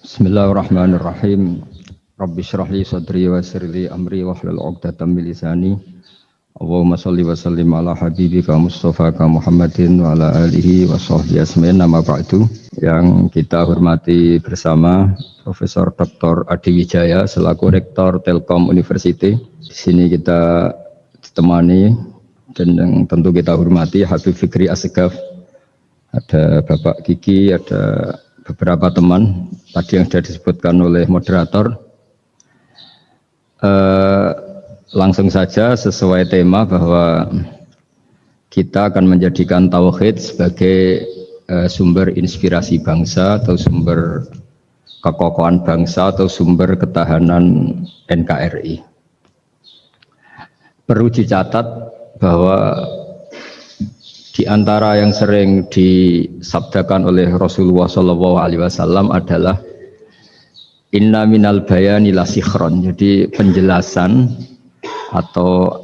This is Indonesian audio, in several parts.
Bismillahirrahmanirrahim. Rabbi shrah li sadri wa yassir li amri wahlul 'uqdatam min lisani. Allahumma shalli wa sallim ala habibika Mustafa Muhammadin wa ala alihi wa sahbihi asma'in nama ba'du. Yang kita hormati bersama Profesor Dr. Adi Wijaya selaku Rektor Telkom University. Di sini kita ditemani dan yang tentu kita hormati Habib Fikri Assegaf. Ada Bapak Kiki, ada beberapa teman tadi yang sudah disebutkan oleh moderator. Langsung saja sesuai tema bahwa kita akan menjadikan tauhid sebagai sumber inspirasi bangsa atau sumber kekokohan bangsa atau sumber ketahanan NKRI. Perlu dicatat bahwa di antara yang sering disabdakan oleh Rasulullah SAW adalah inna minal bayani la sikhron. Jadi penjelasan atau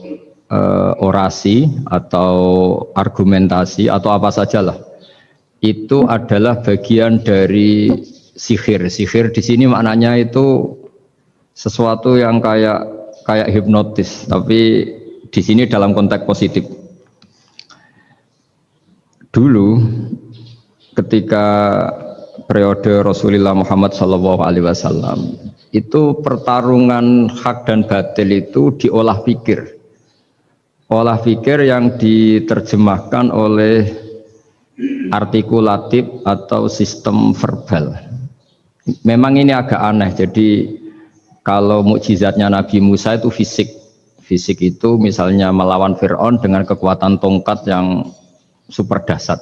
orasi atau argumentasi atau apa sajalah itu adalah bagian dari sihir. Sihir di sini maknanya itu sesuatu yang kayak hipnotis, tapi di sini dalam konteks positif. Dulu ketika periode Rasulullah Muhammad SAW itu pertarungan hak dan batil itu diolah pikir. Olah pikir yang diterjemahkan oleh artikulatif atau sistem verbal. Memang ini agak aneh. Jadi kalau mukjizatnya Nabi Musa itu fisik. Fisik itu misalnya melawan Fir'aun dengan kekuatan tongkat yang super dahsyat,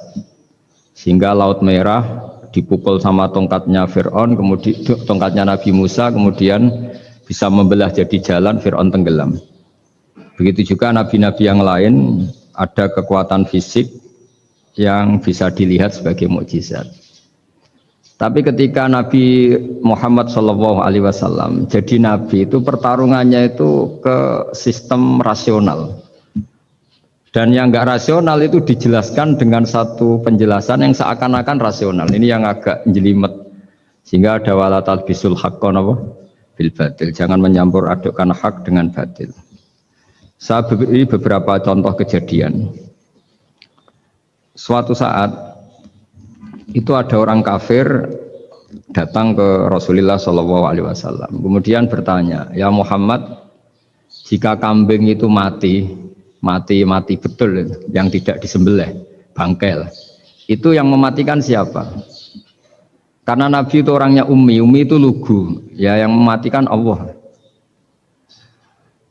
sehingga Laut Merah dipukul sama tongkatnya Fir'aun, kemudian tongkatnya Nabi Musa, kemudian bisa membelah jadi jalan, Fir'aun tenggelam. Begitu juga nabi-nabi yang lain ada kekuatan fisik yang bisa dilihat sebagai mukjizat. Tapi ketika Nabi Muhammad SAW jadi nabi itu pertarungannya itu ke sistem rasional. Dan yang enggak rasional itu dijelaskan dengan satu penjelasan yang seakan-akan rasional. Ini yang agak jelimet. Sehingga ada wala talbisul haqqan bil batil. Jangan menyampur adukkan hak dengan batil. Saya beri beberapa contoh kejadian. Suatu saat itu ada orang kafir datang ke Rasulullah SAW. Kemudian bertanya, "Ya Muhammad, jika kambing itu mati betul yang tidak disembelih, bangkel, itu yang mematikan siapa?" Karena Nabi itu orangnya ummi itu lugu, ya yang mematikan Allah.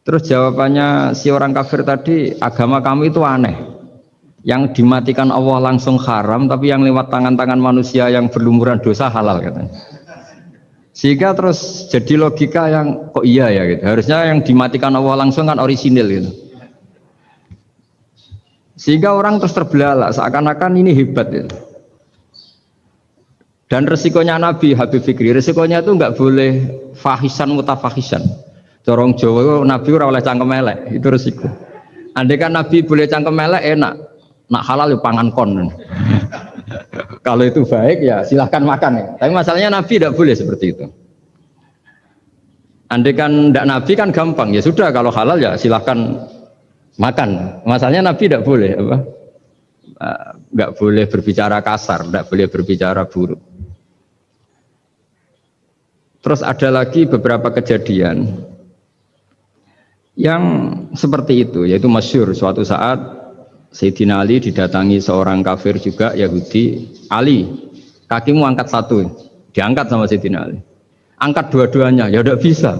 Terus jawabannya si orang kafir tadi, agama kamu itu aneh, yang dimatikan Allah langsung haram, tapi yang lewat tangan-tangan manusia yang berlumuran dosa halal katanya. Sehingga terus jadi logika yang kok iya ya gitu. Harusnya yang dimatikan Allah langsung kan orisinil gitu. Sehingga orang terus terbelalak, seakan-akan ini hebat ya. Dan resikonya Nabi Habib Fikri, resikonya itu enggak boleh fahisan mutafahisan. Corong Jawa Nabi ora oleh cangkem elek, itu resiko. Andai kan Nabi boleh cangkem elek enak, nak halal ya pangan kon. Kalau itu baik ya silahkan makan ya. Tapi masalahnya Nabi tidak boleh seperti itu. Andai kan tidak Nabi kan gampang, ya sudah kalau halal ya silahkan makan. Masalahnya Nabi tidak boleh apa? Enggak boleh berbicara kasar, tidak boleh berbicara buruk. Terus ada lagi beberapa kejadian yang seperti itu, yaitu masyhur suatu saat Sayyidina Ali didatangi seorang kafir juga Yahudi. Ali, kakimu angkat satu, diangkat sama Sayyidina Ali. Angkat dua-duanya, ya tidak bisa.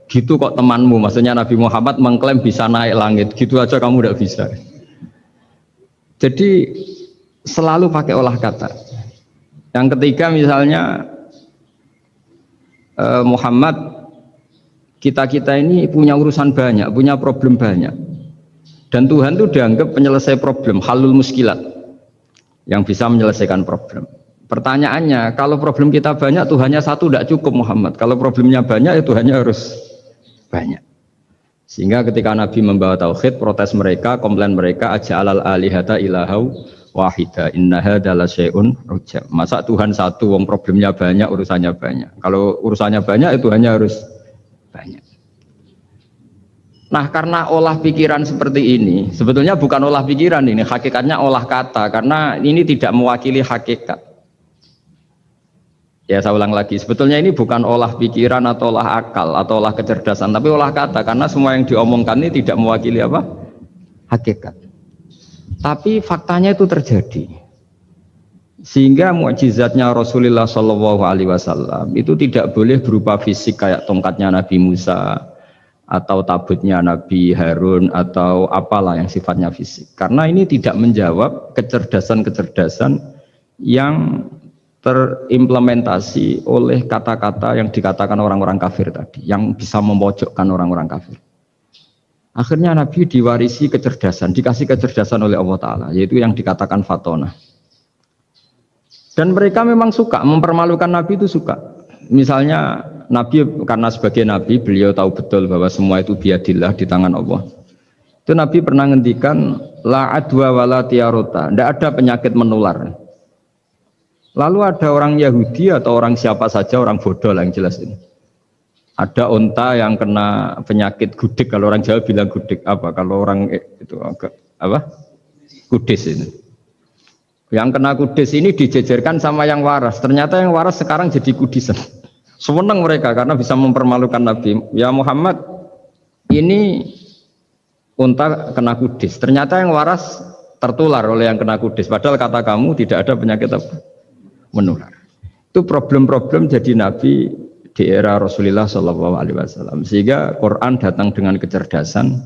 Gitu kok temanmu, maksudnya Nabi Muhammad mengklaim bisa naik langit, gitu aja kamu tidak bisa. Jadi selalu pakai olah kata. Yang ketiga misalnya Muhammad, kita ini punya urusan banyak, punya problem banyak, dan Tuhan itu dianggap penyelesai problem, halul muskilat, yang bisa menyelesaikan problem. Pertanyaannya, kalau problem kita banyak, Tuhannya satu tidak cukup Muhammad. Kalau problemnya banyak, ya Tuhannya harus banyak. Sehingga ketika Nabi membawa tauhid, protes mereka, komplain mereka, aja'alal alihata ilahau wahida inna hadza la syai'un ujab. Masa Tuhan satu wong problemnya banyak, urusannya banyak. Kalau urusannya banyak itu hanya harus banyak. Nah, karena olah pikiran seperti ini, sebetulnya bukan olah pikiran ini, hakikatnya olah kata, karena ini tidak mewakili hakikat. Ya, saya ulang lagi, sebetulnya ini bukan olah pikiran atau olah akal atau olah kecerdasan, tapi olah kata, karena semua yang diomongkan ini tidak mewakili apa? Hakikat. Tapi faktanya itu terjadi. Sehingga mukjizatnya Rasulullah SAW itu tidak boleh berupa fisik kayak tongkatnya Nabi Musa, atau tabutnya Nabi Harun atau apalah yang sifatnya fisik, karena ini tidak menjawab kecerdasan-kecerdasan yang terimplementasi oleh kata-kata yang dikatakan orang-orang kafir tadi, yang bisa memojokkan orang-orang kafir. Akhirnya Nabi diwarisi kecerdasan, dikasih kecerdasan oleh Allah Ta'ala, yaitu yang dikatakan fatona. Dan mereka memang suka mempermalukan Nabi, itu suka. Misalnya Nabi, karena sebagai Nabi beliau tahu betul bahwa semua itu biadillah, di tangan Allah. Itu Nabi pernah ngendikan la adwa wala tiarota, tidak ada penyakit menular. Lalu ada orang Yahudi atau orang siapa saja, orang bodoh lah yang jelas ini, ada unta yang kena penyakit gudik, kalau orang Jawa bilang gudik apa, kalau orang itu agak apa, kudis ini. Yang kena kudis ini dijejerkan sama yang waras, ternyata yang waras sekarang jadi kudisan. Senang mereka karena bisa mempermalukan Nabi. Ya Muhammad, ini unta kena kudis, ternyata yang waras tertular oleh yang kena kudis, padahal kata kamu tidak ada penyakit apa? Menular. Itu problem-problem jadi Nabi di era Rasulullah SAW. Sehingga Quran datang dengan kecerdasan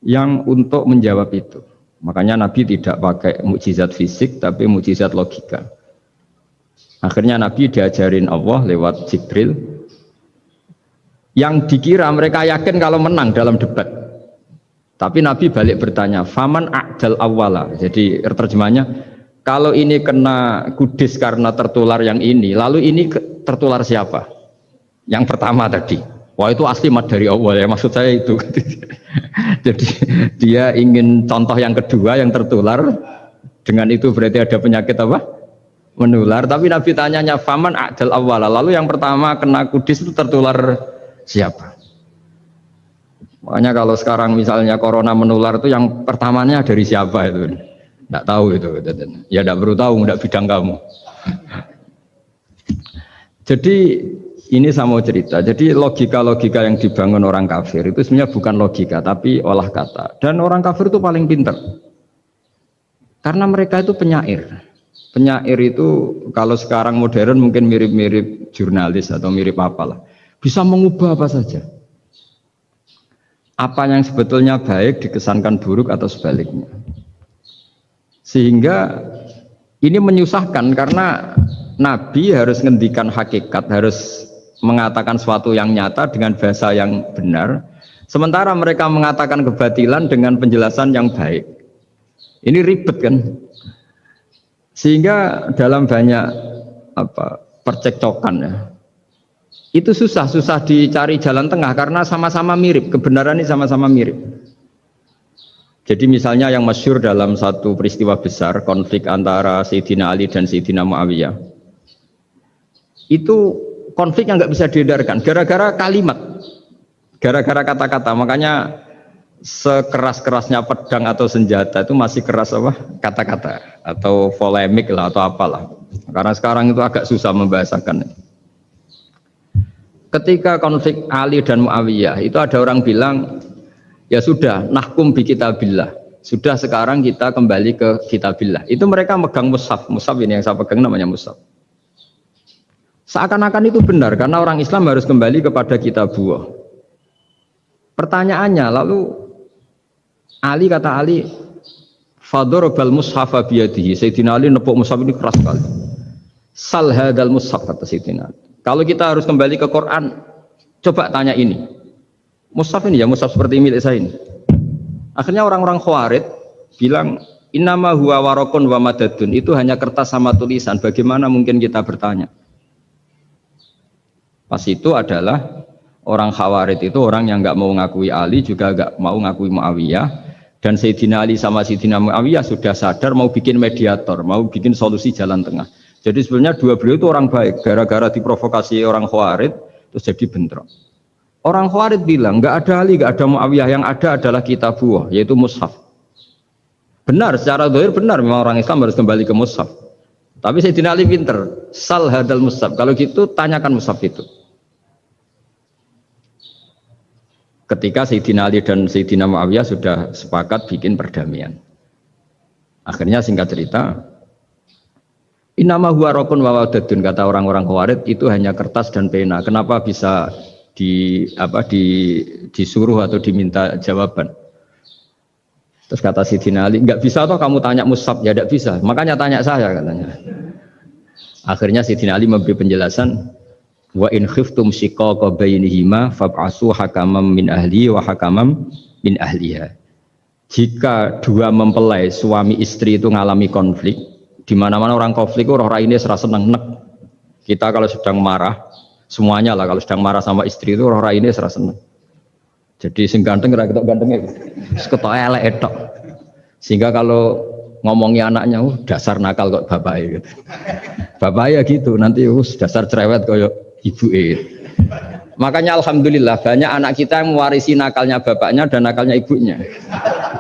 yang untuk menjawab itu. Makanya Nabi tidak pakai mukjizat fisik, tapi mukjizat logika. Akhirnya Nabi diajarin Allah lewat Jibril, yang dikira mereka yakin kalau menang dalam debat. Tapi Nabi balik bertanya, faman a'dal awwala. Jadi terjemahnya, kalau ini kena kudis karena tertular yang ini, lalu ini tertular siapa? Yang pertama tadi. Wah, itu asli mat dari Allah ya, maksud saya itu. Jadi dia ingin contoh yang kedua yang tertular, dengan itu berarti ada penyakit apa? Menular. Tapi Nabi tanyanya faman a'dal awwala, lalu yang pertama kena kudis itu tertular siapa? Makanya kalau sekarang misalnya corona menular itu yang pertamanya dari siapa itu? Tidak tahu itu. Ya tidak perlu tahu, tidak bidang kamu. Jadi ini saya mau cerita. Jadi logika-logika yang dibangun orang kafir itu sebenarnya bukan logika, tapi olah kata. Dan orang kafir itu paling pintar. Karena mereka itu penyair. Penyair itu kalau sekarang modern mungkin mirip-mirip jurnalis atau mirip apalah. Bisa mengubah apa saja. Apa yang sebetulnya baik dikesankan buruk atau sebaliknya. Sehingga ini menyusahkan karena Nabi harus ngendikan hakikat, harus mengatakan sesuatu yang nyata dengan bahasa yang benar, sementara mereka mengatakan kebatilan dengan penjelasan yang baik. Ini ribet kan? Sehingga dalam banyak percekcokan ya, itu susah dicari jalan tengah karena sama-sama mirip, kebenaran ini sama-sama mirip. Jadi misalnya yang masyhur dalam satu peristiwa besar, konflik antara Sayyidina Ali dan Sayyidina Muawiyah, itu konflik yang nggak bisa diedarkan gara-gara kalimat, gara-gara kata-kata. Makanya sekeras-kerasnya pedang atau senjata itu masih keras apa? Kata-kata atau polemik lah atau apalah. Karena sekarang itu agak susah membahasakan. Ketika konflik Ali dan Muawiyah itu ada orang bilang, ya sudah, nahkum bi kitabillah. Sudah sekarang kita kembali ke kitabillah. Itu mereka megang mushaf. Mushaf ini yang saya pegang namanya mushaf. Seakan-akan itu benar karena orang Islam harus kembali kepada kitabullah. Pertanyaannya lalu Ali kata Ali, fadorobal mushafa biyadihi. Sayyidina Ali nepuk mushaf ini keras sekali. Sal hadal mushaf kata Sayyidina Ali. Kalau kita harus kembali ke Quran, coba tanya ini. Mushaf ini ya, mushaf seperti milik saya ini. Akhirnya orang-orang Khawarij bilang, innama huwa warokun wa madadun. Itu hanya kertas sama tulisan. Bagaimana mungkin kita bertanya? Pas itu adalah orang Khawarij itu orang yang nggak mau ngakui Ali juga nggak mau ngakui Muawiyah. Dan Sayyidina Ali sama Sayyidina Muawiyah sudah sadar mau bikin mediator, mau bikin solusi jalan tengah. Jadi sebenarnya dua beliau itu orang baik, gara-gara diprovokasi orang Khawarij terus jadi bentrok. Orang Khawarij bilang nggak ada Ali, nggak ada Muawiyah, yang ada adalah kitabullah, yaitu mushaf. Benar, secara zahir benar, memang orang Islam harus kembali ke mushaf. Tapi Sayyidina Ali pinter, sal hadal mushaf. Kalau gitu tanyakan mushaf itu. Ketika Sayyidina Ali dan Sayyidina Muawiyah sudah sepakat bikin perdamaian. Akhirnya singkat cerita, innama huwa raqun wa wadadun, kata orang-orang Khawarij itu hanya kertas dan pena. Kenapa bisa disuruh atau diminta jawaban? Terus kata Sayyidina Ali, enggak bisa toh kamu tanya mushaf, ya enggak bisa. Makanya tanya saya katanya. Akhirnya Sayyidina Ali memberi penjelasan, wa in khiftum shiqaqa bainihima fab'asu hakaman min ahli wa hakaman min ahliha. Jika dua mempelai suami istri itu ngalami konflik, di mana-mana orang konflik orang ini serasa seneng nek. Kita kalau sedang marah, semuanya lah kalau sedang marah sama istri itu orang ini serasa seneng. Jadi sing ganteng kira ketok gantengnya, ketok elek etok. Sehingga kalau ngomongi anaknya, dasar nakal kok bapak gitu. Bapak ya gitu, nanti dasar cerewet koyo ibu. Makanya alhamdulillah banyak anak kita yang mewarisi nakalnya bapaknya dan nakalnya ibunya.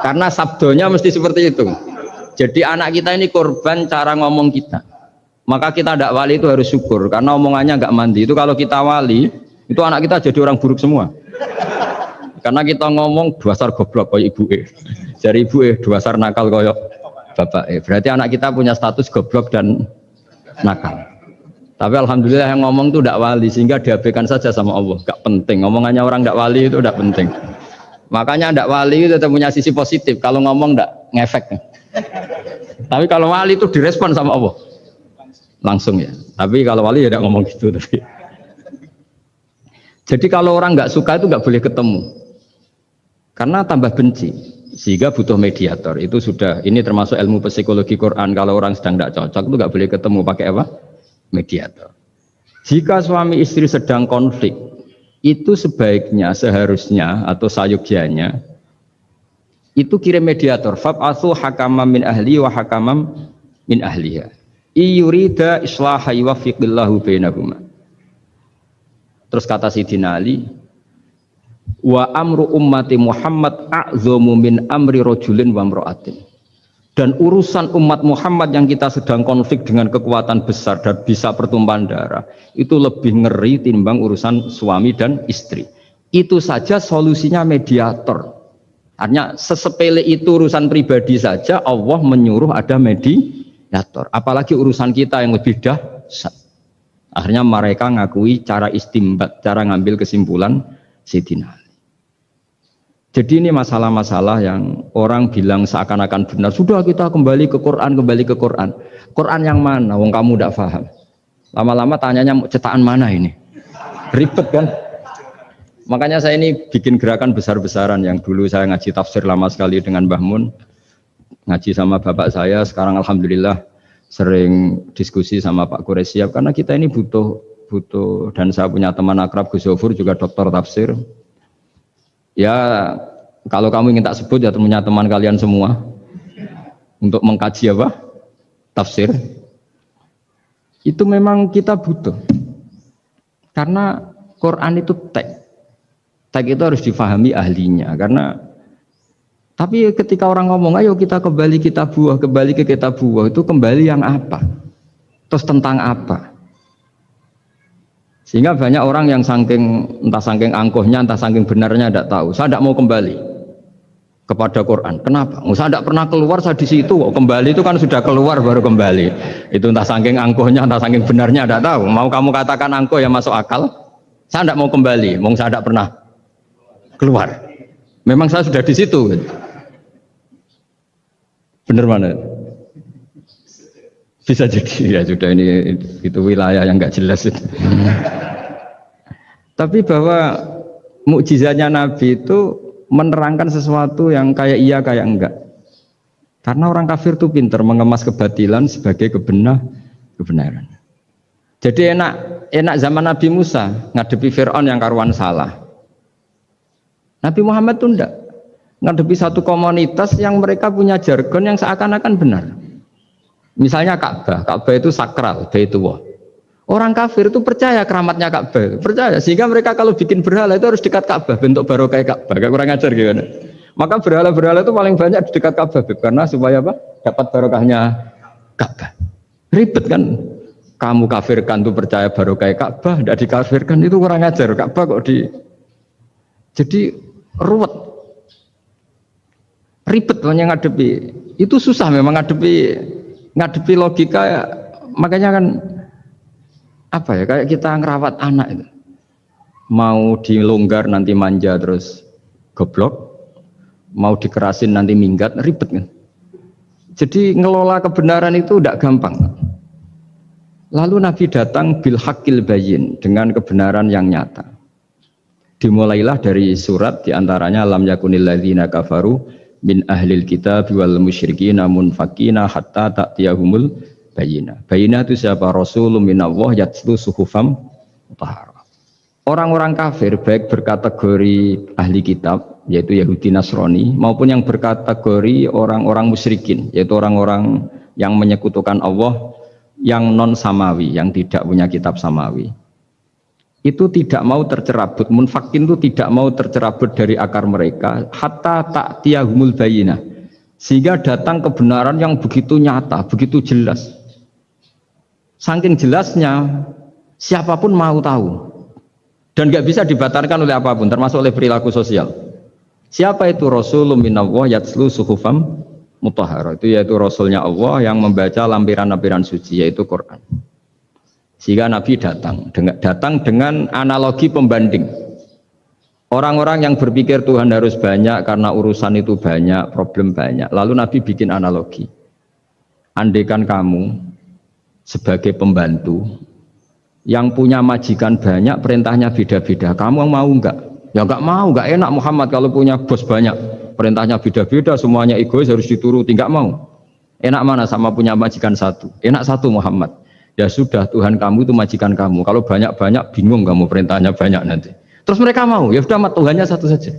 Karena sabdonya mesti seperti itu. Jadi anak kita ini korban cara ngomong kita. Maka kita tidak wali itu harus syukur karena omongannya nggak mandi. Itu kalau kita wali, itu anak kita jadi orang buruk semua. Karena kita ngomong dasar goblok koyo ibu. Dari ibu dasar nakal koyo bapak. Berarti anak kita punya status goblok dan nakal. Tapi alhamdulillah yang ngomong itu tidak wali sehingga diabaikan saja sama Allah. Gak penting. Ngomongannya orang tidak wali itu tidak penting. Makanya tidak wali itu tetap punya sisi positif. Kalau ngomong tidak ngefek. Tapi kalau wali itu direspon sama Allah. Langsung ya. Tapi kalau wali ya tidak ngomong gitu. Tapi. Jadi kalau orang nggak suka itu nggak boleh ketemu. Karena tambah benci. Sehingga butuh mediator. Itu sudah. Ini termasuk ilmu psikologi Quran. Kalau orang sedang tidak cocok itu nggak boleh ketemu. Pakai apa? Mediator. Jika suami istri sedang konflik, itu sebaiknya, seharusnya atau sayugyanya itu kirim mediator. Fab'atsu hakaman min ahli wa hakaman min ahliha. Iyurida islaha yuwaffiqillahu bainahuma. Terus kata Sayyidina Ali, wa amru ummati Muhammad a'dhamu min amri rajulin wa imra'atin. Dan urusan umat Muhammad yang kita sedang konflik dengan kekuatan besar dan bisa pertumpahan darah itu lebih ngeri timbang urusan suami dan istri. Itu saja solusinya mediator. Artinya sesepele itu urusan pribadi saja Allah menyuruh ada mediator. Apalagi urusan kita yang lebih dahsyat. Akhirnya mereka ngakui cara istimbat, cara ngambil kesimpulan Sayyidina. Jadi ini masalah-masalah yang orang bilang seakan-akan benar. Sudah kita kembali ke Quran, kembali ke Quran. Quran yang mana? Wong kamu tidak paham. Lama-lama tanyanya cetakan mana ini? Ribet kan? Makanya saya ini bikin gerakan besar-besaran yang dulu saya ngaji tafsir lama sekali dengan Mbah Mun. Ngaji sama bapak saya, sekarang alhamdulillah sering diskusi sama Pak Quraisyab. Karena kita ini butuh dan saya punya teman akrab Gus Zofur juga dokter tafsir. Ya kalau kamu ingin tak sebut ya punya teman kalian semua untuk mengkaji apa? Tafsir. Itu memang kita butuh. Karena Quran itu teks. Teks itu harus difahami ahlinya. Karena tapi ketika orang ngomong ayo kita kembali kitabullah, kembali ke kitabullah, itu kembali yang apa? Terus tentang apa? Sehingga banyak orang yang entah saking angkuhnya, entah saking benarnya tidak tahu. Saya tidak mau kembali kepada Quran. Kenapa? Saya tidak pernah keluar, saya di situ. Kembali itu kan sudah keluar baru kembali. Itu entah saking angkuhnya, entah saking benarnya tidak tahu. Mau kamu katakan angkuh yang masuk akal? Saya tidak mau kembali. Saya tidak pernah keluar. Memang saya sudah di situ. Benar mana? Bisa jadi ya sudah ini itu wilayah yang nggak jelas itu. Tapi bahwa mukjizatnya Nabi itu menerangkan sesuatu yang kayak iya kayak enggak. Karena orang kafir itu pintar mengemas kebatilan sebagai kebenaran. Jadi enak zaman Nabi Musa ngadepi Fir'aun yang karuan salah. Nabi Muhammad itu enggak. ngadepi satu komunitas yang mereka punya jargon yang seakan-akan benar. Misalnya Ka'bah, Ka'bah itu sakral, Baitullah. Orang kafir itu percaya keramatnya Ka'bah, percaya sehingga mereka kalau bikin berhala itu harus dekat Ka'bah, bentuk barokah Ka'bah. Gak kurang ajar gimana? Maka berhala-berhala itu paling banyak di dekat Ka'bah karena supaya apa? Dapat barokahnya Ka'bah. Ribet kan? Kamu kafirkan tuh percaya barokah Ka'bah, tidak dikafirkan itu kurang ajar. Ka'bah kok jadi ruwet. Ribet banyak ngadepi. Itu susah memang ngadepi logika, makanya kan apa ya, kayak kita ngerawat anak itu. Mau dilonggar nanti manja terus goblok, mau dikerasin nanti minggat, ribet kan. Jadi ngelola kebenaran itu tidak gampang. Lalu Nabi datang bil haqqil bayyin, dengan kebenaran yang nyata. Dimulailah dari surat diantaranya lam yakunil ladzina kafaru min ahlil kitab wal musyrikin munfakina hatta ta'tiyahumul bayyinah. Bayyinah itu siapa? Rasulun minallah yatlu suhufam mutahharah. Orang-orang kafir baik berkategori ahli kitab yaitu Yahudi Nasrani maupun yang berkategori orang-orang musyrikin yaitu orang-orang yang menyekutukan Allah yang non samawi, yang tidak punya kitab samawi. Itu tidak mau tercerabut, munfakin itu tidak mau tercerabut dari akar mereka hatta ta'tiyahumul bayyinah, sehingga datang kebenaran yang begitu nyata, begitu jelas. Saking jelasnya siapapun mau tahu dan nggak bisa dibatalkan oleh apapun, termasuk oleh perilaku sosial. Siapa itu? Rasulun minallah yatslu suhufam mutahharah, itu yaitu Rasulnya Allah yang membaca lampiran-lampiran suci, yaitu Quran. Sehingga Nabi datang dengan analogi pembanding. Orang-orang yang berpikir Tuhan harus banyak karena urusan itu banyak, problem banyak. Lalu Nabi bikin analogi. Andaikan kamu sebagai pembantu yang punya majikan banyak, perintahnya beda-beda, kamu mau enggak? Ya enggak mau, enggak enak Muhammad kalau punya bos banyak, perintahnya beda-beda, semuanya egois harus dituruti, enggak mau. Enak mana sama punya majikan satu? Enak satu Muhammad. Ya sudah, Tuhan kamu itu majikan kamu. Kalau banyak-banyak bingung kamu, perintahnya banyak nanti. Terus mereka mau, ya sudah Tuhannya satu saja.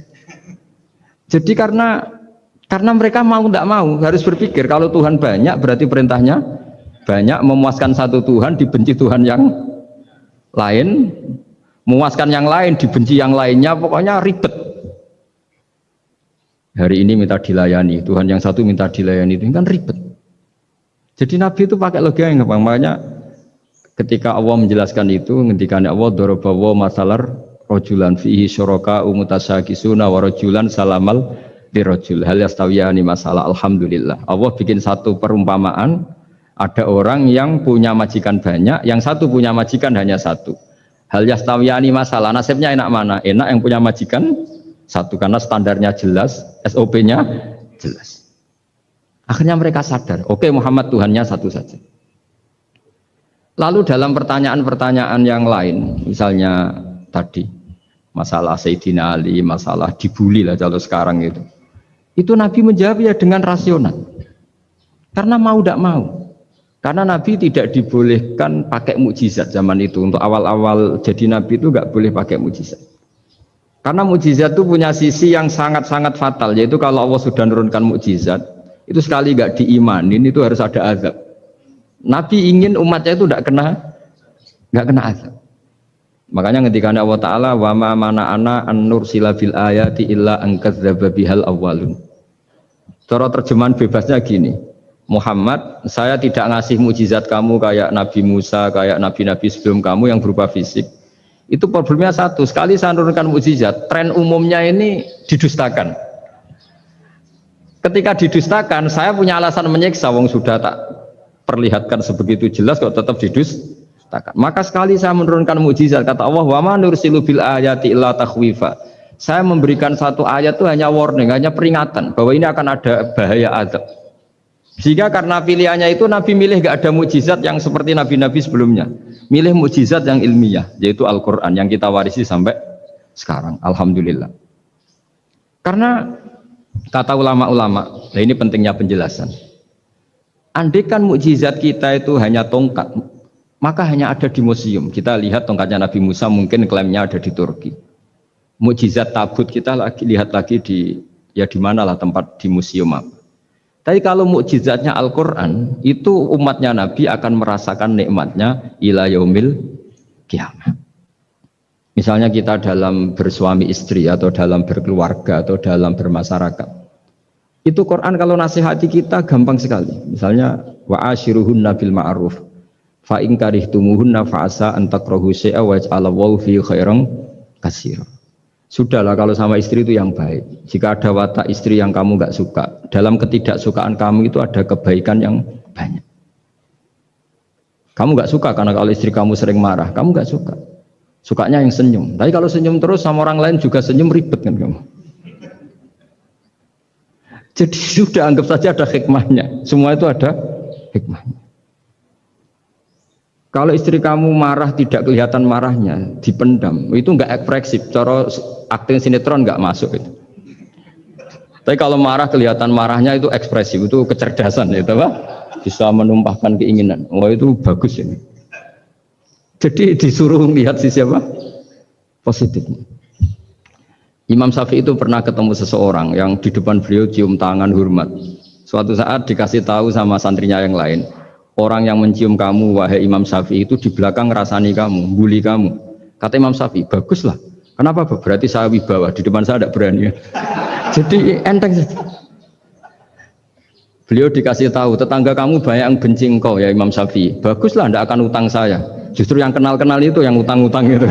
Jadi karena mereka mau tidak mau, harus berpikir kalau Tuhan banyak berarti perintahnya banyak, memuaskan satu Tuhan dibenci Tuhan yang lain, memuaskan yang lain dibenci yang lainnya, pokoknya ribet. Hari ini minta dilayani, Tuhan yang satu minta dilayani, itu kan ribet. Jadi Nabi itu pakai logika yang gampang. Makanya ketika Allah menjelaskan itu, ngendikan Allah dorobawa masalar rojulan fihi syuraka umutasakisuna wa rojulan salamal dirojul hal yastawiyani masalah. Alhamdulillah Allah bikin satu perumpamaan, ada orang yang punya majikan banyak, yang satu punya majikan hanya satu. Hal yastawiyani masalah, nasibnya enak mana? Enak yang punya majikan satu karena standarnya jelas, SOP-nya jelas. Akhirnya mereka sadar, oke, Muhammad Tuhannya satu saja. Lalu dalam pertanyaan-pertanyaan yang lain, misalnya tadi masalah Sayyidina Ali, masalah dibully lah kalau sekarang itu Nabi menjawab ya dengan rasional, karena mau tidak mau, karena Nabi tidak dibolehkan pakai mukjizat zaman itu. Untuk awal-awal jadi Nabi itu nggak boleh pakai mukjizat, karena mukjizat itu punya sisi yang sangat-sangat fatal, yaitu kalau Allah sudah menurunkan mukjizat itu sekali nggak diimanin itu harus ada azab. Nabi ingin umatnya itu nggak kena azab. Makanya ketika Allah Ta'ala wa ma mana'ana an nursila bil ayati illa an kadzdzaba bihal awwalun. Cara terjemahan bebasnya gini, Muhammad, saya tidak ngasih mukjizat kamu kayak Nabi Musa, kayak nabi-nabi sebelum kamu yang berupa fisik. Itu problemnya satu, sekali saya menurunkan mukjizat, tren umumnya ini didustakan. Ketika didustakan, saya punya alasan menyiksa, wong sudah tak perlihatkan sebegitu jelas kok tetap didustakan. Maka sekali saya menurunkan mukjizat, kata Allah, wa ma nursilu bil ayati illa takhwifa. Saya memberikan satu ayat itu hanya warning, hanya peringatan bahwa ini akan ada bahaya azab. Sehingga karena pilihannya itu Nabi milih gak ada mukjizat yang seperti nabi-nabi sebelumnya. Milih mukjizat yang ilmiah, yaitu Al-Qur'an yang kita warisi sampai sekarang. Alhamdulillah. Karena kata ulama-ulama, nah ini pentingnya penjelasan. Andaikan mukjizat kita itu hanya tongkat, maka hanya ada di museum. Kita lihat tongkatnya Nabi Musa, mungkin klaimnya ada di Turki. Mukjizat tabut kita lihat lagi di Ya di manalah tempat di museum apa. Tapi kalau mukjizatnya Al-Quran, itu umatnya Nabi akan merasakan nikmatnya ila yaumil kiamah. Misalnya kita dalam bersuami istri atau dalam berkeluarga atau dalam bermasyarakat. Itu Quran kalau nasihati kita gampang sekali. Misalnya wa ashiruhunna bil ma'ruf fa in karihtumuhunna fa asa an takrahu syai'a wa yaj'alallahu fi khairan katsira. Sudahlah kalau sama istri itu yang baik. Jika ada watak istri yang kamu nggak suka, dalam ketidaksukaan kamu itu ada kebaikan yang banyak. Kamu nggak suka karena kalau istri kamu sering marah, kamu nggak suka. Sukanya yang senyum. Tapi kalau senyum terus sama orang lain juga senyum, ribet kan kamu. Jadi sudah anggap saja ada hikmahnya. Semua itu ada hikmahnya. Kalau istri kamu marah tidak kelihatan marahnya, dipendam, itu enggak ekspresif. Cara akting sinetron enggak masuk itu. Tapi kalau marah kelihatan marahnya itu ekspresif, itu kecerdasan, itu Pak. Bisa menumpahkan keinginan. Oh itu bagus ini. Jadi disuruh lihat sisi apa? Positif. Imam Syafi'i itu pernah ketemu seseorang yang di depan beliau cium tangan hormat. Suatu saat dikasih tahu sama santrinya yang lain. Orang yang mencium kamu, wahai Imam Syafi'i, itu di belakang ngerasani kamu, bully kamu. Kata Imam Syafi'i, baguslah. Kenapa? Berarti saya wibawa, di depan saya tidak berani. Jadi enteng saja. Beliau dikasih tahu, tetangga kamu banyak yang benci engkau ya Imam Syafi'i. Baguslah, tidak akan utang saya. Justru yang kenal-kenal itu yang utang-utang itu.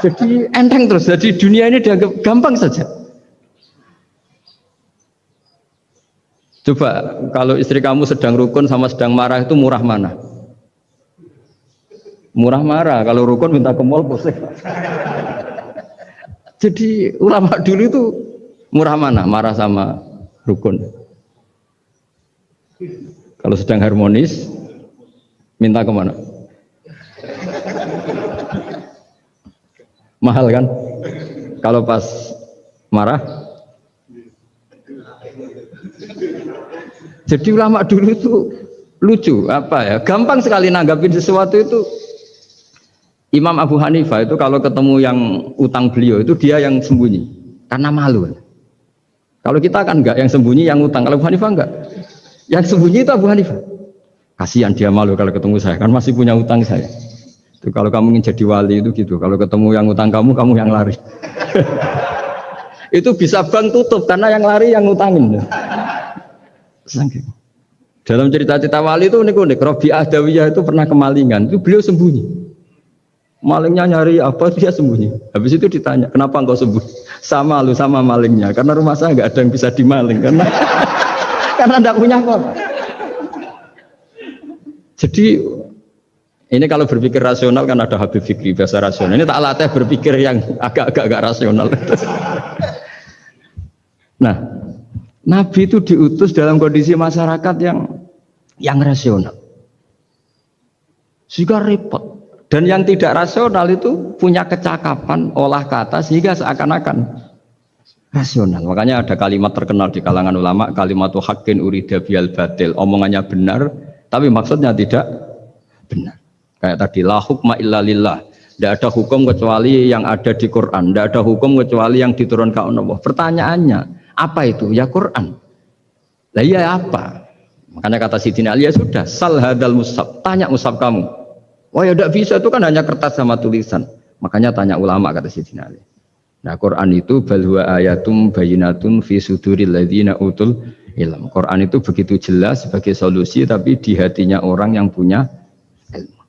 Jadi enteng terus. Jadi dunia ini dianggap gampang saja. Coba kalau istri kamu sedang rukun sama sedang marah itu murah mana? Murah marah, kalau rukun minta ke mall pusing. Jadi ulama dulu itu murah mana? Marah sama rukun. Kalau sedang harmonis minta kemana? Mahal kan? Kalau pas marah. Jadi ulama dulu itu lucu, apa ya? Gampang sekali nanggapin sesuatu itu. Imam Abu Hanifah itu kalau ketemu yang utang beliau itu dia yang sembunyi karena malu. Kalau kita kan enggak, yang sembunyi yang utang. Kalau Abu Hanifah enggak, yang sembunyi itu Abu Hanifah. Kasihan dia malu kalau ketemu saya, kan masih punya utang saya. Itu kalau kamu ingin jadi wali itu gitu. Kalau ketemu yang utang kamu yang lari. Itu bisa bank tutup karena yang lari yang ngutangin. Dalam cerita-cerita wali itu unik-unik. Rabi'ah Adawiyah itu pernah kemalingan, itu beliau sembunyi. Malingnya nyari apa, dia sembunyi. Habis itu ditanya, kenapa engkau sembunyi? Sama lu sama malingnya, karena rumah saya nggak ada yang bisa dimaling karena enggak punya apa-apa. Jadi ini kalau berpikir rasional kan ada Habib Fikri bahasa rasional. Ini tak latih berpikir yang agak rasional. Nah, Nabi itu diutus dalam kondisi masyarakat yang rasional. Sehingga repot. Dan yang tidak rasional itu punya kecakapan olah kata sehingga seakan-akan rasional. Makanya ada kalimat terkenal di kalangan ulama, kalimatu haqqin urida biyal batil. Omongannya benar, tapi maksudnya tidak benar. Kayak tadi, la hukma illa lillah. Tidak ada hukum kecuali yang ada di Quran. Tidak ada hukum kecuali yang diturunkan Allah. Pertanyaannya, apa itu? Ya Quran. Lah iya apa? Makanya kata Sidina Ali, ya sudah, sal hadal mushaf, tanya mushaf kamu. Wah ya tidak bisa, itu kan hanya kertas sama tulisan. Makanya tanya ulama, kata Sidina Ali. Nah Quran itu bal huwa ayatum bayinatun fi suduril ladzina utul ilm. Quran itu begitu jelas sebagai solusi, tapi di hatinya orang yang punya ilmu.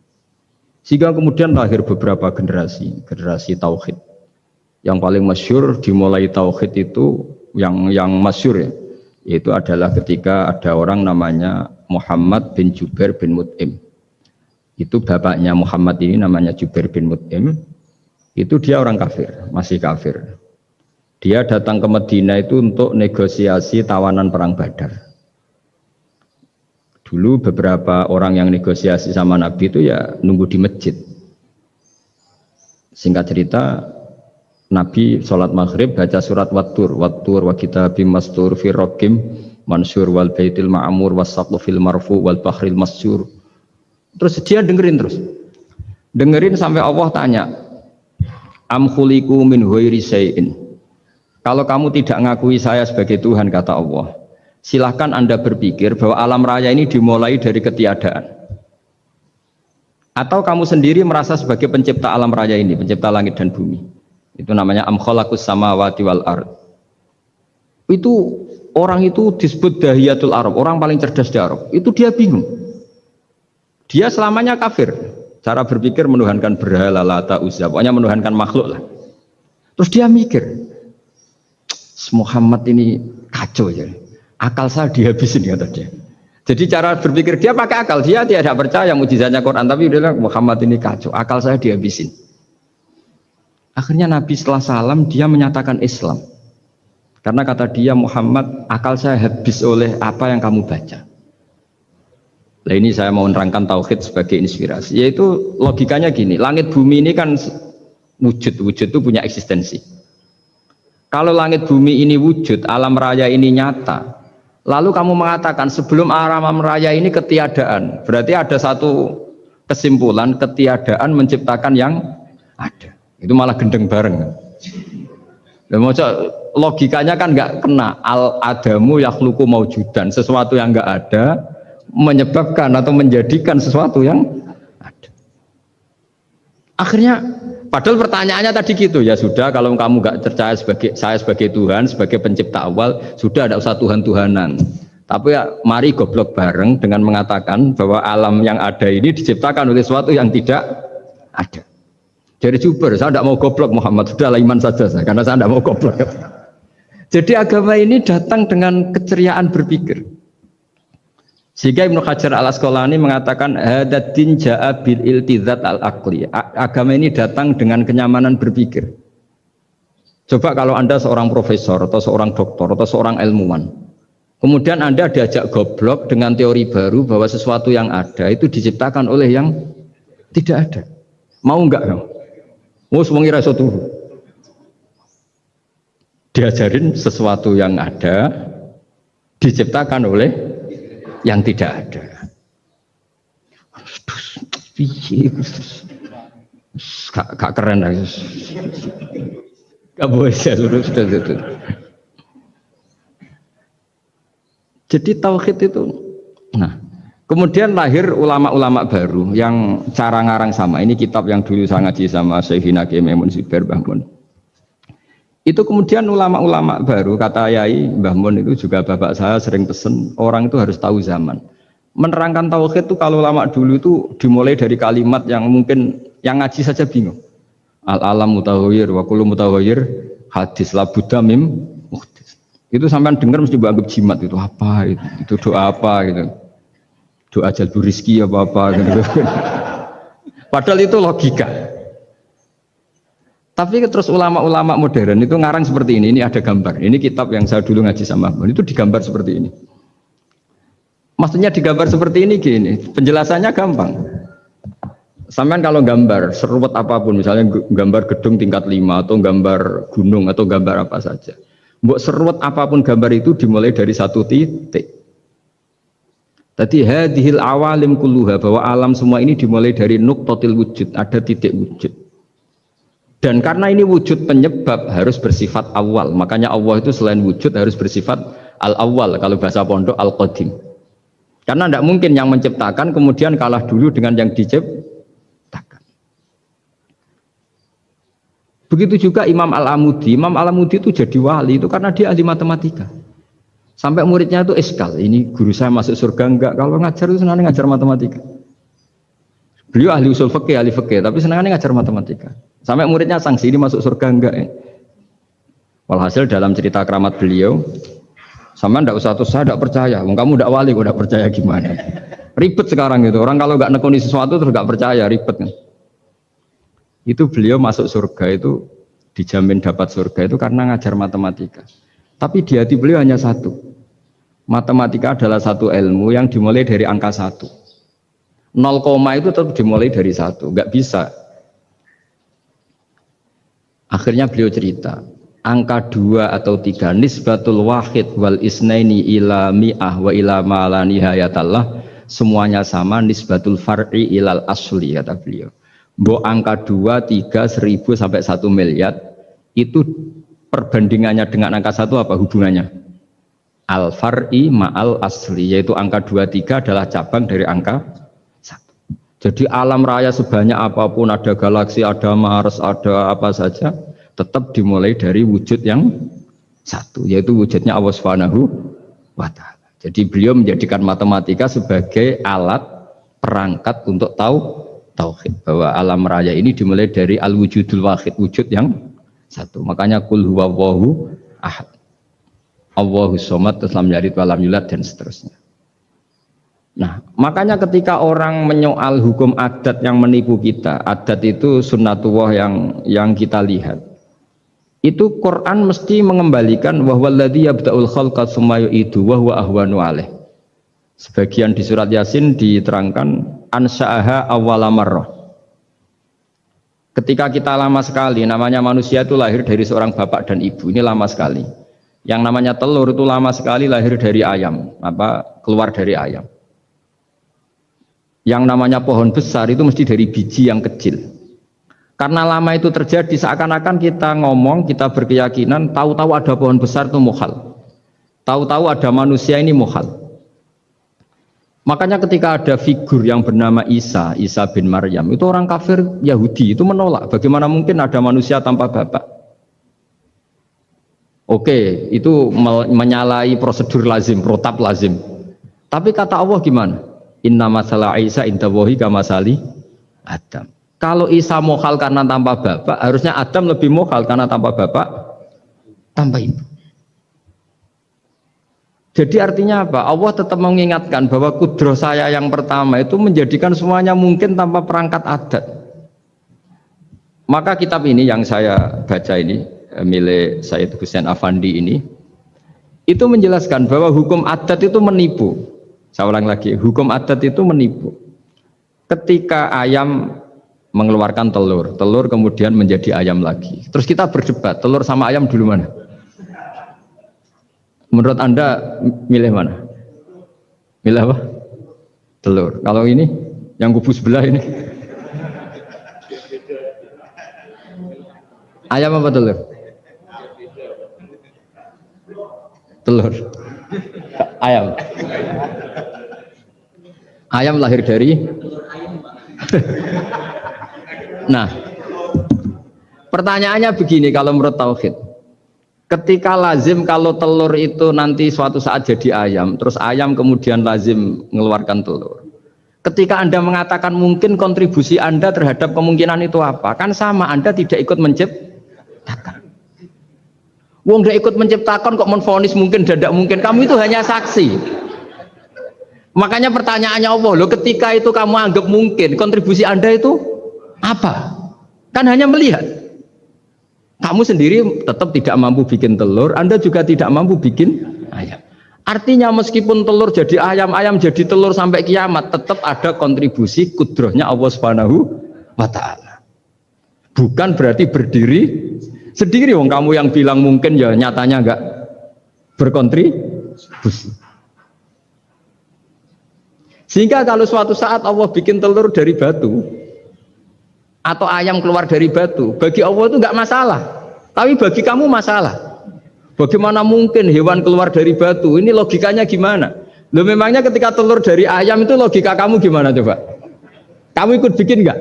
Sehingga kemudian lahir beberapa generasi tauhid. Yang paling masyhur dimulai tauhid itu yang masyhur ya, itu adalah ketika ada orang namanya Muhammad bin Jubair bin Mut'im. Itu bapaknya Muhammad ini namanya Jubair bin Mut'im. Itu dia orang kafir, masih kafir. Dia datang ke Madinah itu untuk negosiasi tawanan perang Badar. Dulu beberapa orang yang negosiasi sama Nabi itu ya nunggu di masjid. Singkat cerita, Nabi sholat maghrib baca surat Wattur wa kitabim mastur fi raqim mansur wal baitil ma'mur was saqfu fil marfu wal bahril masyur. Terus dia dengerin sampai Allah tanya, am khuliqu min ghairi syai'in. kalau kamu tidak ngakui saya sebagai Tuhan, kata Allah, silahkan Anda berpikir bahwa alam raya ini dimulai dari ketiadaan. Atau kamu sendiri merasa sebagai pencipta alam raya ini, pencipta langit dan bumi. Itu namanya am khalaqus samawati wal ard. Itu orang itu disebut dahiyatul Arab, orang paling cerdas di Arab. Itu dia bingung. Dia selamanya kafir. Cara berpikir menuhankan berhala, Lata, Uzza, pokoknya menuhankan makhluk lah. Terus dia mikir, Muhammad ini kacau ya. Akal saya dihabisin, kata dia. Jadi cara berpikir dia pakai akal, dia tidak percaya mukjizatnya Quran, tapi dia bilang Muhammad ini kacau, akal saya dihabisin. Akhirnya Nabi setelah salam dia menyatakan Islam. Karena kata dia, Muhammad, akal saya habis oleh apa yang kamu baca. Nah ini saya mau menerangkan tauhid sebagai inspirasi. Yaitu logikanya gini, langit bumi ini kan wujud itu punya eksistensi. Kalau langit bumi ini wujud, alam raya ini nyata, lalu kamu mengatakan sebelum alam raya ini ketiadaan, berarti ada satu kesimpulan ketiadaan menciptakan yang ada. Itu malah gendeng bareng. Logikanya kan nggak kena. Al-adamu yakhluqu maujudan, sesuatu yang nggak ada menyebabkan atau menjadikan sesuatu yang ada. Akhirnya padahal pertanyaannya tadi gitu, ya sudah kalau kamu nggak percaya saya sebagai Tuhan, sebagai pencipta awal, sudah ada usah Tuhan-Tuhanan. Tapi ya mari goblok bareng dengan mengatakan bahwa alam yang ada ini diciptakan oleh sesuatu yang tidak ada. Jadi Juber, saya tidak mau goblok Muhammad, sudah iman saja saya, karena saya tidak mau goblok. Jadi agama ini datang dengan keceriaan berpikir. Sehingga Ibnu Hajar al-Asqalani mengatakan hadatin ja'a bil iltizat al-aqli. Agama ini datang dengan kenyamanan berpikir. Coba kalau Anda seorang profesor atau seorang doktor atau seorang ilmuwan, kemudian Anda diajak goblok dengan teori baru bahwa sesuatu yang ada itu diciptakan oleh yang tidak ada. Mau enggak kamu? Mau semuanya rasa tuh. Diajarin sesuatu yang ada diciptakan oleh yang tidak ada. Gak keren lagi. Gak boleh sudah. Jadi tauhid itu. Nah, kemudian lahir ulama-ulama baru yang cara ngarang sama. Ini kitab yang dulu saya ngaji sama Syekhina Kiai Maimun Zubair Mbah Mun. Itu kemudian ulama-ulama baru, kata Yai Mbah Mun itu juga bapak saya sering pesen, orang itu harus tahu zaman. Menerangkan tauhid itu kalau ulama dulu itu dimulai dari kalimat yang mungkin yang ngaji saja bingung. Al-alam mutawwir wa kullu mutawwir hadis la budda mim muhdis. Itu sampean dengar mesti anggap jimat itu apa itu doa apa gitu. Doa jalbur rizki apa gitu. Padahal itu logika. Tapi terus ulama-ulama modern itu ngarang seperti ini ada gambar. Ini kitab yang saya dulu ngaji sama itu digambar seperti ini. Maksudnya digambar seperti ini gini, penjelasannya gampang. Sampean kalau gambar seruat apapun, misalnya gambar gedung tingkat 5 atau gambar gunung atau gambar apa saja. Mbok seruat apapun gambar itu dimulai dari satu titik. Tadi hadhil awalim kulluha, bahwa alam semua ini dimulai dari nuqtatil wujud, ada titik wujud. Dan karena ini wujud penyebab harus bersifat awal, makanya Allah itu selain wujud harus bersifat al-awwal, kalau bahasa pondok al-qadim. Karena tidak mungkin yang menciptakan kemudian kalah dulu dengan yang diciptakan. Begitu juga Imam Al-Amudi. Imam Al-Amudi itu jadi wali itu karena dia ahli matematika. Sampai muridnya itu iskal, ini guru saya masuk surga enggak? Kalau ngajar itu senangnya ngajar matematika. Beliau ahli usul fikih, ahli fikih, tapi senangnya ngajar matematika. Sampai muridnya sanksi, ini masuk surga enggak ya? Walhasil dalam cerita keramat beliau, sama ndak usah terus saya ndak percaya, kamu ndak wali, kok ndak percaya gimana? Ribet sekarang gitu, orang kalau nggak nekuni sesuatu terus nggak percaya, ribet kan? Itu beliau masuk surga itu dijamin dapat surga itu karena ngajar matematika. Tapi di hati beliau hanya satu, matematika adalah satu ilmu yang dimulai dari angka 1. 0, itu tetap dimulai dari 1, nggak bisa. Akhirnya beliau cerita, angka 2 atau 3 nisbatul wahid wal isnaini ila mi'ah wa ila ma la nihayatallah, semuanya sama, nisbatul far'i ilal asli, kata beliau. Mbok angka 2, 3, 1000 sampai 1 miliar itu perbandingannya dengan angka 1 apa hubungannya? Al-far'i ma'al asli, yaitu angka 23 adalah cabang dari angka 1. Jadi alam raya sebanyak apapun, ada galaksi, ada Mars, ada apa saja, tetap dimulai dari wujud yang 1, yaitu wujudnya Allah Subhanahu wa ta'ala. Jadi beliau menjadikan matematika sebagai alat perangkat untuk tahu tauhid, bahwa alam raya ini dimulai dari al-wujudul wahid, wujud yang 1. Makanya kul huwallahu ahad, Allahus somad, lam yalid walam yulad, dan seterusnya. Nah, makanya ketika orang menyoal hukum adat yang menipu kita, adat itu sunnatullah yang kita lihat, itu Quran mesti mengembalikan wahwaladzi yabda'ul khalqa tsumma yu'idu wa huwa ahwanu alaih. Sebagian di surat Yasin diterangkan ansa'aha awwala marrah. Ketika kita lama sekali, namanya manusia itu lahir dari seorang bapak dan ibu, ini lama sekali. Yang namanya telur itu lama sekali lahir dari ayam, keluar dari ayam. Yang namanya pohon besar itu mesti dari biji yang kecil. Karena lama itu terjadi, seakan-akan kita ngomong, kita berkeyakinan, tahu-tahu ada pohon besar itu muhal. Tahu-tahu ada manusia ini muhal. Makanya ketika ada figur yang bernama Isa bin Maryam, itu orang kafir Yahudi, itu menolak. Bagaimana mungkin ada manusia tanpa bapak? Oke, itu menyalahi prosedur lazim, protap lazim. Tapi kata Allah gimana? Inna masalah Isa indallahi kamasali Adam. Kalau Isa mohal karena tanpa bapak, harusnya Adam lebih mohal karena tanpa bapak, tanpa ibu. Jadi artinya apa? Allah tetap mengingatkan bahwa kudroh saya yang pertama itu menjadikan semuanya mungkin tanpa perangkat adat. Maka kitab ini yang saya baca ini, milik Sayyid Husain Afandi ini, itu menjelaskan bahwa hukum adat itu menipu. Saya ulang lagi, hukum adat itu menipu. Ketika ayam mengeluarkan telur, telur kemudian menjadi ayam lagi. Terus kita berdebat, telur sama ayam dulu mana? Menurut Anda milih mana? Milih apa? Telur. Kalau ini, yang kubu sebelah ini. Ayam apa telur? Telur. Ayam. Ayam lahir dari. Nah, pertanyaannya begini kalau menurut tauhid. Ketika lazim kalau telur itu nanti suatu saat jadi ayam, terus ayam kemudian lazim mengeluarkan telur. Ketika Anda mengatakan mungkin kontribusi Anda terhadap kemungkinan itu apa? Kan sama, Anda tidak ikut menciptakan. Wong tidak ikut menciptakan kok menvonis mungkin dan tidak mungkin. Kamu itu hanya saksi. Makanya pertanyaannya Allah, loh ketika itu kamu anggap mungkin, kontribusi Anda itu apa? Kan hanya melihat. Kamu sendiri tetap tidak mampu bikin telur, Anda juga tidak mampu bikin ayam. Artinya meskipun telur jadi ayam, ayam jadi telur sampai kiamat, tetap ada kontribusi kudrohnya Allah Subhanahu wa ta'ala. Bukan berarti berdiri sendiri. Wong kamu yang bilang mungkin ya nyatanya enggak berkontribusi. Sehingga kalau suatu saat Allah bikin telur dari batu atau ayam keluar dari batu, bagi Allah itu enggak masalah. Tapi bagi kamu masalah. Bagaimana mungkin hewan keluar dari batu? Ini logikanya gimana? Loh memangnya ketika telur dari ayam itu logika kamu gimana coba? Kamu ikut bikin enggak?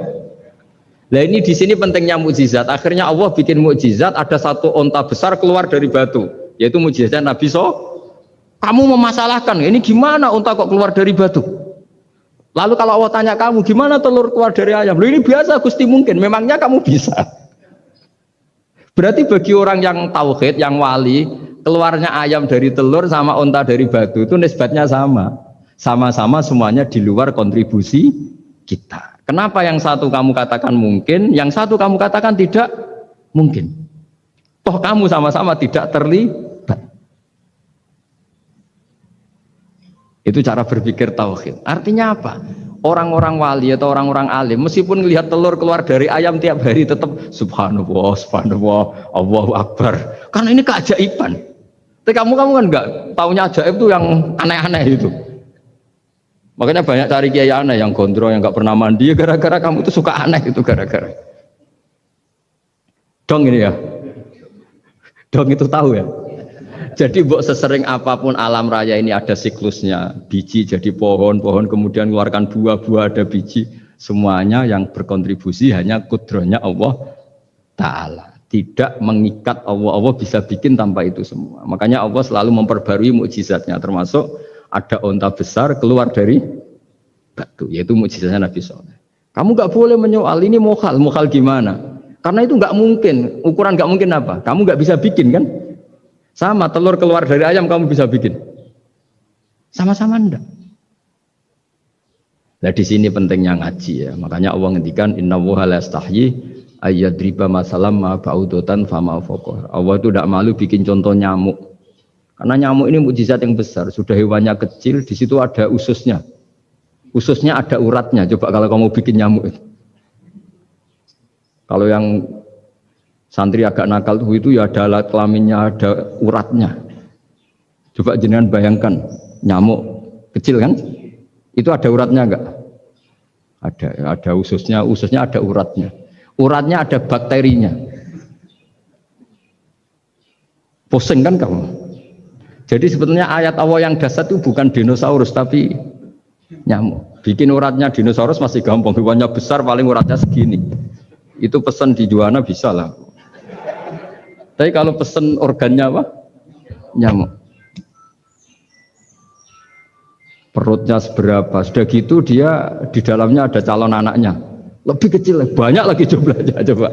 Nah ini di sini pentingnya mukjizat. Akhirnya Allah bikin mukjizat, ada satu onta besar keluar dari batu, yaitu mukjizat Nabi Kamu memasalahkan, ini gimana onta kok keluar dari batu? Lalu kalau Allah tanya kamu, gimana telur keluar dari ayam? Loh ini biasa Gusti mungkin, memangnya kamu bisa? Berarti bagi orang yang tauhid, yang wali, keluarnya ayam dari telur sama onta dari batu itu nisbatnya sama. Sama-sama semuanya di luar kontribusi kita. Kenapa yang satu kamu katakan mungkin, yang satu kamu katakan tidak mungkin? Toh kamu sama-sama tidak terlibat. Itu cara berpikir tauhid. Artinya apa? Orang-orang wali atau orang-orang alim meskipun melihat telur keluar dari ayam tiap hari tetap subhanallah, subhanallah, Allahu akbar. Karena ini keajaiban. Tapi kamu kan enggak taunya ajaib itu yang aneh-aneh itu. Makanya banyak cari kiai aneh yang gondrong, yang enggak pernah mandi gara-gara kamu itu suka aneh itu gara-gara. Dong ini ya. Dong itu tahu ya. Jadi mbok sesering apapun alam raya ini ada siklusnya. Biji jadi pohon, pohon kemudian mengeluarkan buah, buah ada biji. Semuanya yang berkontribusi hanya kudrohnya Allah Ta'ala. Tidak mengikat Allah. Allah bisa bikin tanpa itu semua. Makanya Allah selalu memperbarui mukjizatnya. Termasuk ada onta besar keluar dari batu. Yaitu mukjizatnya Nabi Soleh. Kamu gak boleh menyoal ini mukhal. Mukhal gimana? Karena itu gak mungkin. Ukuran gak mungkin apa? Kamu gak bisa bikin kan? Sama telur keluar dari ayam kamu bisa bikin. Sama-sama enggak. Nah di sini pentingnya ngaji ya. Makanya Allah ngendikan innallaha la yastahyi ayyadriba masalam ma ba'udatan fama fawqa. Allah itu tidak malu bikin contoh nyamuk. Karena nyamuk ini mukjizat yang besar. Sudah hewannya kecil, di situ ada ususnya. Ususnya ada uratnya. Coba kalau kamu bikin nyamuk itu. Kalau yang santri agak nakal itu ya ada alat kelaminnya, ada uratnya. Coba jenengan bayangkan nyamuk kecil kan? Itu ada uratnya enggak? Ada ususnya ada uratnya. Uratnya ada bakterinya. Pusing kan kamu? Jadi sebetulnya ayat Allah yang dasar itu bukan dinosaurus tapi nyamuk. Bikin uratnya dinosaurus masih gampang, hewannya besar paling uratnya segini. Itu pesan di Juwana bisa lah. Tapi kalau pesen organnya apa? Nyamuk. Perutnya seberapa? Sudah gitu dia di dalamnya ada calon anaknya. Lebih kecil, banyak lagi jumlahnya. Coba.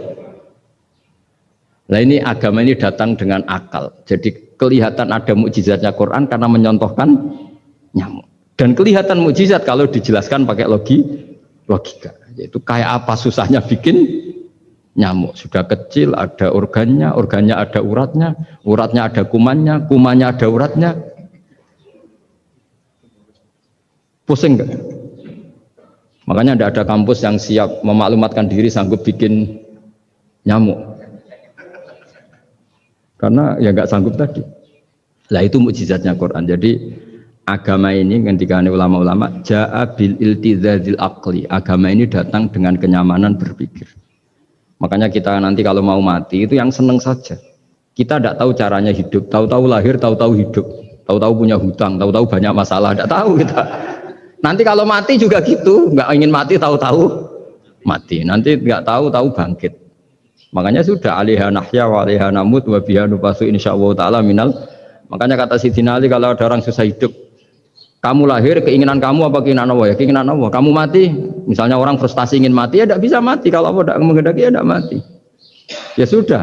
Nah ini agama ini datang dengan akal. Jadi kelihatan ada mukjizatnya Quran karena menyontohkan nyamuk. Dan kelihatan mukjizat kalau dijelaskan pakai logika. Yaitu kayak apa susahnya bikin nyamuk. Sudah kecil, ada organnya ada uratnya ada kumannya ada uratnya. Pusing enggak? Makanya tidak ada kampus yang siap memaklumatkan diri sanggup bikin nyamuk. Karena ya enggak sanggup tadi. Lah itu mukjizatnya Quran. Jadi agama ini ketika ulama-ulama ja'a bil iltizazil aqli. Agama ini datang dengan kenyamanan berpikir. Makanya kita nanti kalau mau mati itu yang seneng saja. Kita tidak tahu caranya hidup, tahu-tahu lahir, tahu-tahu hidup, tahu-tahu punya hutang, tahu-tahu banyak masalah, tidak tahu kita. Nanti kalau mati juga gitu, nggak ingin mati, tahu-tahu mati. Nanti nggak tahu-tahu bangkit. Makanya sudah alaiha nahya wa alaiha namut wa biha nubasu insyaallah taala minal. Makanya kata Sidina Ali kalau ada orang susah hidup, kamu lahir keinginan kamu apa keinginan Allah? Ya keinginan Allah. Kamu mati, misalnya orang frustasi ingin mati, ya tidak bisa mati. Kalau Allah tidak menghendaki, ya tidak mati. Ya sudah,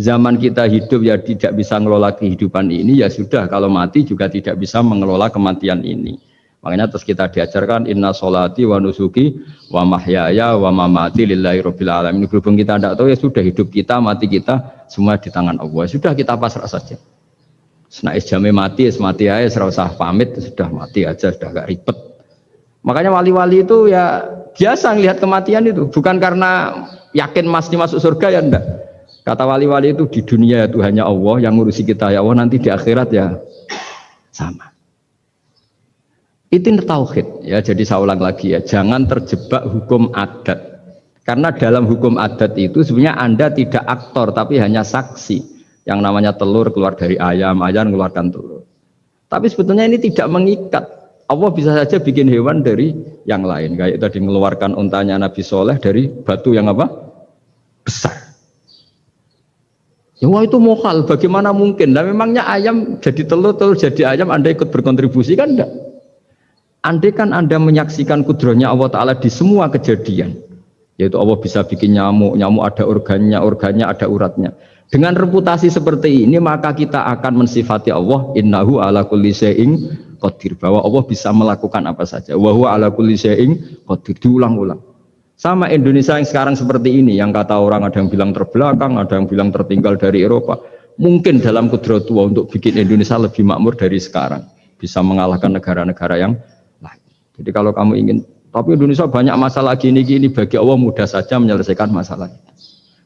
zaman kita hidup ya tidak bisa mengelola kehidupan ini, ya sudah. Kalau mati juga tidak bisa mengelola kematian ini. Makanya terus kita diajarkan inna sholati wa nusuki wa mahyaya wa mamati lillahi rabbil alamin. Berhubung kita tidak tahu ya sudah hidup kita, mati kita semua di tangan Allah. Sudah kita pasrah saja. Nah, jamnya mati aja, serasa pamit, sudah mati aja, sudah gak ribet. Makanya wali-wali itu ya biasa ngelihat kematian itu, bukan karena yakin pasti masuk surga ya enggak. Kata wali-wali itu di dunia itu hanya Allah yang ngurusi kita ya Allah, nanti di akhirat ya sama. Itu tauhid ya. Jadi saya ulang lagi ya, jangan terjebak hukum adat. Karena dalam hukum adat itu sebenarnya Anda tidak aktor tapi hanya saksi. Yang namanya telur keluar dari ayam mengeluarkan telur. Tapi sebetulnya ini tidak mengikat. Allah bisa saja bikin hewan dari yang lain. Kayak tadi mengeluarkan untanya Nabi Soleh dari batu yang apa? Besar. Ya wah itu mukhal, bagaimana mungkin? Nah memangnya ayam jadi telur, telur jadi ayam, Anda ikut berkontribusi kan enggak? Andai kan Anda menyaksikan kudrohnya Allah Ta'ala di semua kejadian. Yaitu Allah bisa bikin nyamuk, nyamuk ada organnya ada uratnya. Dengan reputasi seperti ini maka kita akan mensifati Allah innahu ala kulli syai'in qadir, bahwa Allah bisa melakukan apa saja. Wa huwa ala kulli syai'in qadir, diulang-ulang. Sama Indonesia yang sekarang seperti ini, yang kata orang ada yang bilang terbelakang, ada yang bilang tertinggal dari Eropa. Mungkin dalam kudrat Allah untuk bikin Indonesia lebih makmur dari sekarang, bisa mengalahkan negara-negara yang lain. Jadi kalau kamu ingin, tapi Indonesia banyak masalah gini-gini, bagi Allah mudah saja menyelesaikan masalah itu.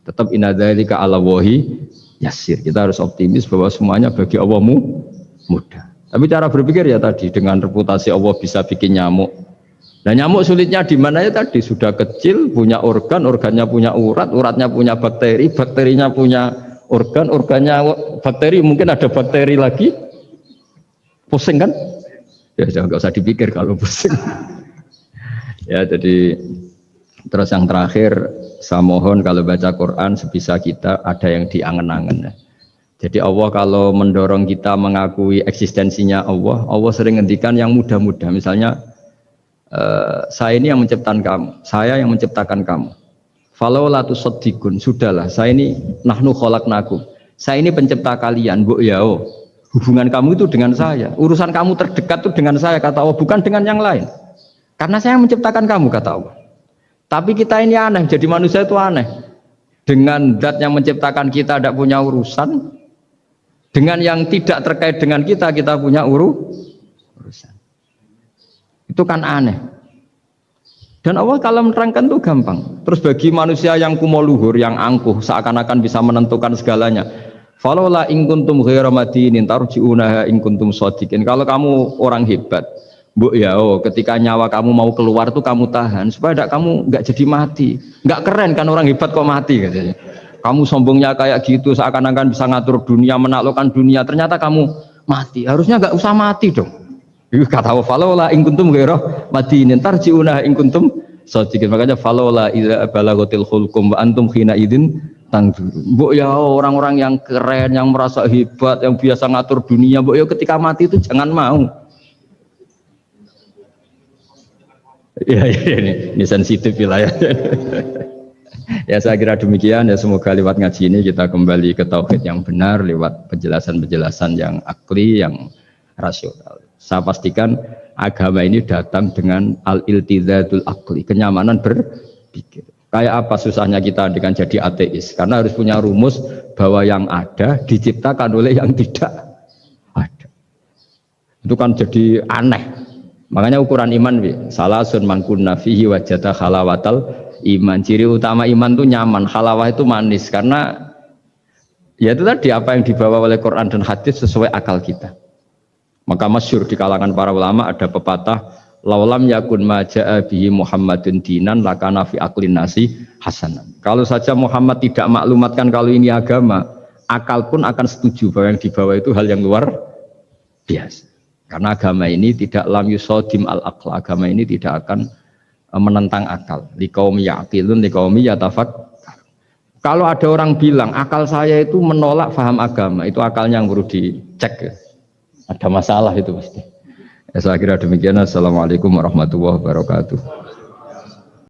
Tetap inna dzalika 'ala Allahi yasir. Kita harus optimis bahwa semuanya bagi Allah mudah. Tapi cara berpikir ya tadi, dengan reputasi Allah bisa bikin nyamuk. Nah nyamuk sulitnya di mana ya tadi, sudah kecil, punya organ, organnya punya urat, uratnya punya bakteri, bakterinya punya organ, organnya bakteri, mungkin ada bakteri lagi. Pusing kan? Ya jangan, nggak usah dipikir kalau pusing. Ya jadi terus yang terakhir saya mohon kalau baca Quran sebisa kita ada yang diangen-angen ya. Jadi Allah kalau mendorong kita mengakui eksistensinya Allah, Allah sering ngendikan yang mudah-mudah. Misalnya saya ini yang menciptakan kamu, saya yang menciptakan kamu. Falau la tusaddiqun, sudahlah, saya ini nahnu khalaqnakum. Saya ini pencipta kalian, Bu yao. Hubungan kamu itu dengan saya, urusan kamu terdekat itu dengan saya, kata Allah, bukan dengan yang lain. Karena saya menciptakan kamu, kata Allah. Tapi kita ini aneh, jadi manusia itu aneh. Dengan zat yang menciptakan kita tidak punya urusan, dengan yang tidak terkait dengan kita punya urusan. Itu kan aneh. Dan Allah kalau menerangkan itu gampang. Terus bagi manusia yang kumoluhur, yang angkuh, seakan-akan bisa menentukan segalanya. Falola in kuntum ghairu madinin tarji'unaha in kuntum shadiqin. Kalau kamu orang hebat, Bu ya, ketika nyawa kamu mau keluar tuh kamu tahan supaya kamu nggak jadi mati. Nggak keren kan orang hebat kok mati katanya. Kamu sombongnya kayak gitu, seakan-akan bisa ngatur dunia, menaklukkan dunia, ternyata kamu mati. Harusnya nggak usah mati dong. Kata Allah, falola in kuntum ghairu madinin tarji'unaha in kuntum shadiqin. Makanya falola idza balaghatil hulqum wa antum khina idin tangdur. Mbok ya orang-orang yang keren, yang merasa hebat, yang biasa ngatur dunia, mbok ya ketika mati itu jangan mau. Ya, ini sensitif wilayah. Ya saya kira demikian ya, semoga lewat ngaji ini kita kembali ke tauhid yang benar lewat penjelasan-penjelasan yang akli, yang rasional. Saya pastikan agama ini datang dengan al-iltizatul akli, kenyamanan berpikir. Kayak apa susahnya kita dengan jadi ateis? Karena harus punya rumus bahwa yang ada diciptakan oleh yang tidak ada. Itu kan jadi aneh. Makanya ukuran iman salasun mangkunna fihi wajata halawatal iman. Ciri utama iman itu nyaman, halawah itu manis, karena ya itu tadi apa yang dibawa oleh Quran dan hadis sesuai akal kita. Maka masyhur di kalangan para ulama ada pepatah laulam yakun ma jaa bihi Muhammadun dinan lakana fi aqlin nasi hasanan. Kalau saja Muhammad tidak maklumatkan kalau ini agama, akal pun akan setuju bahwa yang dibawa itu hal yang luar biasa. Karena agama ini tidak lam yusodim al-aql, agama ini tidak akan menentang akal. Liqaumi ya'qilun liqaumi yatafakkar. Kalau ada orang bilang akal saya itu menolak faham agama, itu akalnya yang perlu dicek. Ada masalah itu pasti. Ya, saya kira demikian. Assalamualaikum warahmatullahi wabarakatuh.